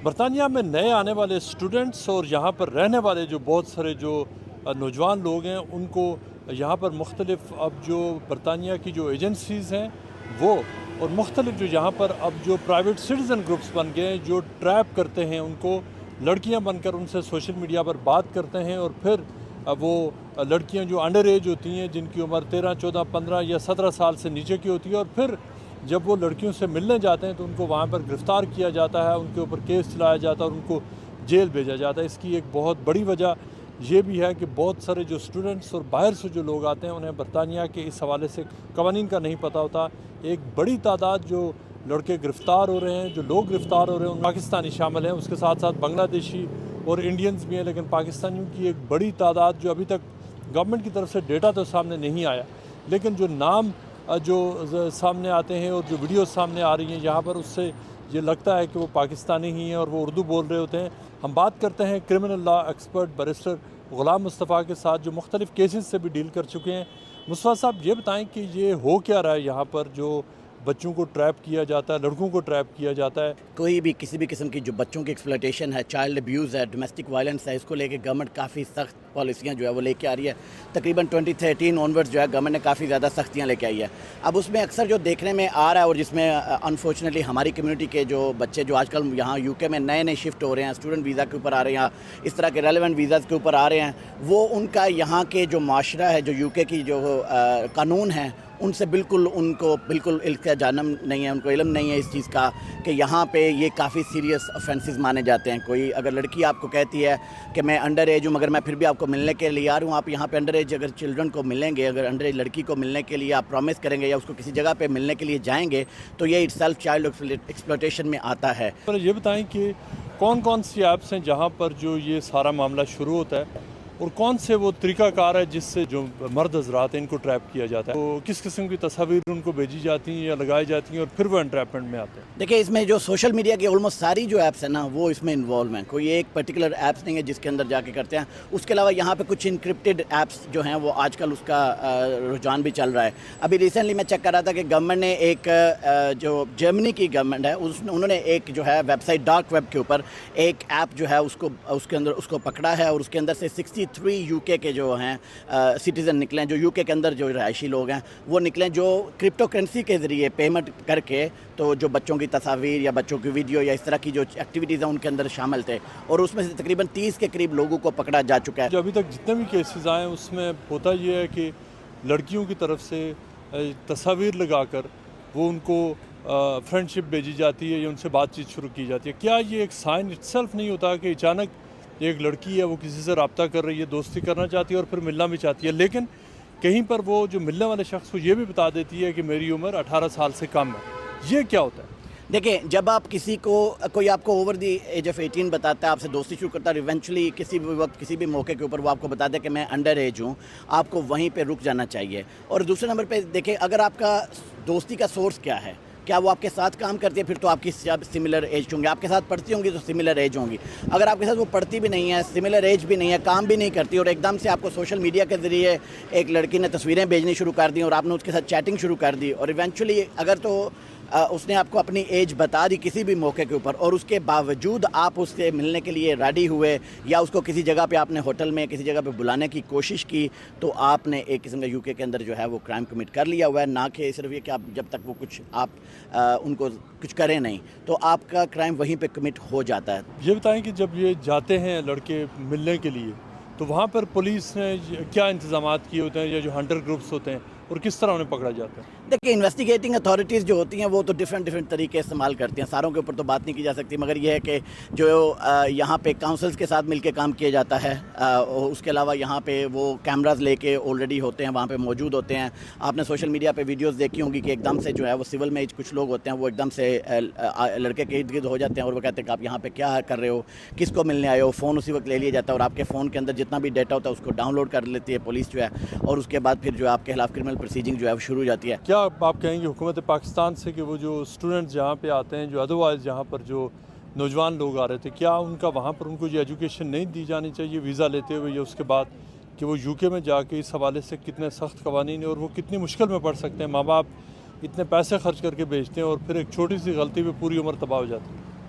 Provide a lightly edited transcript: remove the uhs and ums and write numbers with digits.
برطانیہ میں نئے آنے والے اسٹوڈنٹس اور یہاں پر رہنے والے جو بہت سارے جو نوجوان لوگ ہیں ان کو یہاں پر مختلف اب جو برطانیہ کی جو ایجنسیز ہیں وہ اور مختلف جو یہاں پر اب جو پرائیویٹ سٹیزن گروپس بن گئے ہیں جو ٹریپ کرتے ہیں ان کو لڑکیاں بن کر ان سے سوشل میڈیا پر بات کرتے ہیں اور پھر وہ لڑکیاں جو انڈر ایج ہوتی ہیں جن کی عمر 13, 14, 15 یا 17 سال سے نیچے کی ہوتی ہے اور پھر جب وہ لڑکیوں سے ملنے جاتے ہیں تو ان کو وہاں پر گرفتار کیا جاتا ہے، ان کے اوپر کیس چلایا جاتا ہے اور ان کو جیل بھیجا جاتا ہے۔ اس کی ایک بہت بڑی وجہ یہ بھی ہے کہ بہت سارے جو اسٹوڈنٹس اور باہر سے جو لوگ آتے ہیں انہیں برطانیہ کے اس حوالے سے قوانین کا نہیں پتہ ہوتا۔ ایک بڑی تعداد جو لڑکے گرفتار ہو رہے ہیں، جو لوگ گرفتار ہو رہے ہیں ان پاکستانی شامل ہیں، اس کے ساتھ ساتھ بنگلہ دیشی اور انڈینز بھی ہیں، لیکن پاکستانیوں کی ایک بڑی تعداد جو ابھی تک گورنمنٹ کی طرف سے ڈیٹا تو سامنے نہیں آیا، لیکن جو نام جو سامنے آتے ہیں اور جو ویڈیوز سامنے آ رہی ہیں یہاں پر، اس سے یہ لگتا ہے کہ وہ پاکستانی ہی ہیں اور وہ اردو بول رہے ہوتے ہیں۔ ہم بات کرتے ہیں criminal law expert barrister Ghulam Mustafa کے ساتھ جو مختلف کیسز سے بھی ڈیل کر چکے ہیں۔ مصطفیٰ صاحب یہ بتائیں کہ یہ ہو کیا رہا ہے یہاں پر جو بچوں کو ٹریپ کیا جاتا ہے، لڑکوں کو ٹریپ کیا جاتا ہے؟ کوئی بھی کسی بھی قسم کی جو بچوں کی ایکسپلائٹیشن ہے، چائلڈ ابیوز ہے، ڈومیسٹک وائلنس ہے، اس کو لے کے گورنمنٹ کافی سخت پالیسیاں جو ہے وہ لے کے آ رہی ہے۔ تقریباً 2013 آنورڈ جو ہے گورنمنٹ نے کافی زیادہ سختیاں لے کے آئی ہے۔ اب اس میں اکثر جو دیکھنے میں آ رہا ہے اور جس میں انفارچونیٹلی ہماری کمیونٹی کے جو بچے جو آج کل یہاں یو کے میں نئے شفٹ ہو رہے ہیں، اسٹوڈنٹ ویزا کے اوپر آ رہے ہیں، اس طرح کے ریلیونٹ ویزاز کے اوپر آ رہے ہیں، وہ ان کا یہاں کے جو معاشرہ ہے، جو یو کے کی جو قانون ہیں ان سے ان کو بالکل علم کا جانم نہیں ہے، ان کو علم نہیں ہے اس چیز کا کہ یہاں پہ یہ کافی سیریس offenses مانے جاتے ہیں۔ کوئی اگر لڑکی آپ کو کہتی ہے کہ میں انڈر ایج ہوں مگر میں پھر بھی آپ کو ملنے کے لیے آ رہا ہوں، آپ یہاں پہ انڈر ایج اگر چلڈرن کو ملیں گے، اگر انڈر ایج لڑکی کو ملنے کے لیے آپ پرومس کریں گے یا اس کو کسی جگہ پہ ملنے کے لیے جائیں گے تو یہ اٹ سیلف چائلڈ ایکسپلوٹیشن میں آتا ہے۔ یہ بتائیں کہ کون کون سی ایپس ہیں جہاں پر جو یہ سارا معاملہ شروع ہوتا ہے اور کون سے وہ طریقہ کار ہے جس سے جو مرد حضرات ہیں ان کو ٹریپ کیا جاتا ہے؟ تو کس قسم کی تصاویر ان کو بھیجی جاتی ہیں یا لگائی جاتی ہیں اور پھر وہ انٹریپمنٹ میں آتے ہیں؟ دیکھیں، اس میں جو سوشل میڈیا کی آلموسٹ ساری جو ایپس ہیں نا وہ اس میں انوالو ہیں، کوئی ایک پرٹیکولر ایپس نہیں ہے جس کے اندر جا کے کرتے ہیں۔ اس کے علاوہ یہاں پہ کچھ انکرپٹڈ ایپس جو ہیں وہ آج کل اس کا رجحان بھی چل رہا ہے۔ ابھی ریسنٹلی میں چیک کر رہا تھا کہ گورنمنٹ نے ایک جو جرمنی کی گورنمنٹ ہے انہوں نے ایک جو ہے ویب سائٹ ڈارک ویب کے اوپر ایک ایپ جو ہے اس کے اندر اس کو پکڑا ہے اور اس کے اندر سے 63 یو کے جو ہیں سٹیزن نکلے ہیں، جو یو کے اندر جو رہائشی لوگ ہیں وہ نکلیں، جو کرپٹو کرنسی کے ذریعے پیمنٹ کر کے تو جو بچوں کی تصاویر یا بچوں کی ویڈیو یا اس طرح کی جو ایکٹیویٹیز ہیں ان کے اندر شامل تھے، اور اس میں سے تقریباً 30 کے قریب لوگوں کو پکڑا جا چکا ہے۔ جو ابھی تک جتنے بھی کیسز آئے ہیں اس میں ہوتا یہ ہے کہ لڑکیوں کی طرف سے تصاویر لگا کر وہ ان کو فرینڈ شپ بھیجی جاتی ہے یا ان سے بات چیت شروع کی جاتی ہے۔ کیا یہ ایک سائن اٹ سیلف نہیں ہوتا کہ اچانک ایک لڑکی ہے وہ کسی سے رابطہ کر رہی ہے، دوستی کرنا چاہتی ہے اور پھر ملنا بھی چاہتی ہے، لیکن کہیں پر وہ جو ملنے والے شخص کو یہ بھی بتا دیتی ہے کہ میری عمر 18 سال سے کم ہے؟ یہ کیا ہوتا ہے؟ دیکھیں، جب آپ کوئی آپ کو اوور دی ایج آف 18 بتاتا ہے، آپ سے دوستی شروع کرتا ہے، ایونچولی کسی بھی وقت کسی بھی موقع کے اوپر وہ آپ کو بتاتا ہے کہ میں انڈر ایج ہوں، آپ کو وہیں پہ رک جانا چاہیے۔ اور دوسرے نمبر پہ دیکھیں، اگر آپ کا دوستی کا سورس کیا ہے، کیا وہ آپ کے ساتھ کام کرتی ہے، پھر تو آپ کی سملر ایج ہوں گی، آپ کے ساتھ پڑھتی ہوں گی تو سملر ایج ہوں گی۔ اگر آپ کے ساتھ وہ پڑھتی بھی نہیں ہے، سملر ایج بھی نہیں ہے، کام بھی نہیں کرتی اور ایک دم سے آپ کو سوشل میڈیا کے ذریعے ایک لڑکی نے تصویریں بھیجنی شروع کر دی اور آپ نے اس کے ساتھ چیٹنگ شروع کر دی اور ایونچولی اگر تو اس نے آپ کو اپنی ایج بتا دی کسی بھی موقع کے اوپر اور اس کے باوجود آپ اس سے ملنے کے لیے ریڈی ہوئے یا اس کو کسی جگہ پہ آپ نے ہوٹل میں کسی جگہ پہ بلانے کی کوشش کی، تو آپ نے ایک قسم کا یو کے اندر جو ہے وہ کرائم کمٹ کر لیا ہوا ہے۔ نہ کہ صرف یہ کہ آپ جب تک وہ آپ ان کو کچھ کریں نہیں تو آپ کا کرائم وہیں پہ کمٹ ہو جاتا ہے۔ یہ بتائیں کہ جب یہ جاتے ہیں لڑکے ملنے کے لیے تو وہاں پر پولیس نے کیا انتظامات کیے ہوتے ہیں یا جو ہنٹر گروپس ہوتے ہیں اور کس طرح انہیں پکڑا جاتا ہے؟ دیکھیں، انویسٹیگیٹنگ اتھارٹیز جو ہوتی ہیں وہ تو ڈفرینٹ طریقے استعمال کرتی ہیں، ساروں کے اوپر تو بات نہیں کی جا سکتی، مگر یہ ہے کہ جو یہاں پہ کاؤنسلز کے ساتھ مل کے کام کیا جاتا ہے، اس کے علاوہ یہاں پہ وہ کیمراز لے کے آلریڈی ہوتے ہیں، وہاں پہ موجود ہوتے ہیں۔ آپ نے سوشل میڈیا پہ ویڈیوز دیکھی ہوں گی کہ ایک دم سے جو ہے وہ سول میں کچھ لوگ ہوتے ہیں، وہ ایک دم سے لڑکے کے ارد گرد ہو جاتے ہیں اور وہ کہتے ہیں کہ آپ یہاں پہ کیا کر رہے ہو، کس کو ملنے آئے ہو، فون اسی وقت لے لیا جاتا ہے اور آپ کے فون کے اندر جتنا بھی ڈیٹا ہوتا ہے اس کو ڈاؤن لوڈ کر لیتی ہے پولیس جو ہے، اور اس کے بعد پھر جو آپ کے خلاف کرمنل پروسیجنگ جو ہے وہ شروع ہو جاتی ہے۔ کیا آپ کہیں گے حکومت پاکستان سے کہ وہ جو اسٹوڈنٹس جہاں پہ آتے ہیں، جو ادروائز جہاں پر جو نوجوان لوگ آ رہے تھے، کیا ان کا وہاں پر ان کو یہ ایجوکیشن نہیں دی جانی چاہیے ویزا لیتے ہوئے یا اس کے بعد کہ وہ یو کے میں جا کے اس حوالے سے کتنے سخت قوانین ہیں اور وہ کتنی مشکل میں پڑ سکتے ہیں؟ ماں باپ اتنے پیسے خرچ کر کے بھیجتے ہیں اور پھر ایک چھوٹی سی غلطی پہ پوری عمر تباہ ہو جاتی ہے۔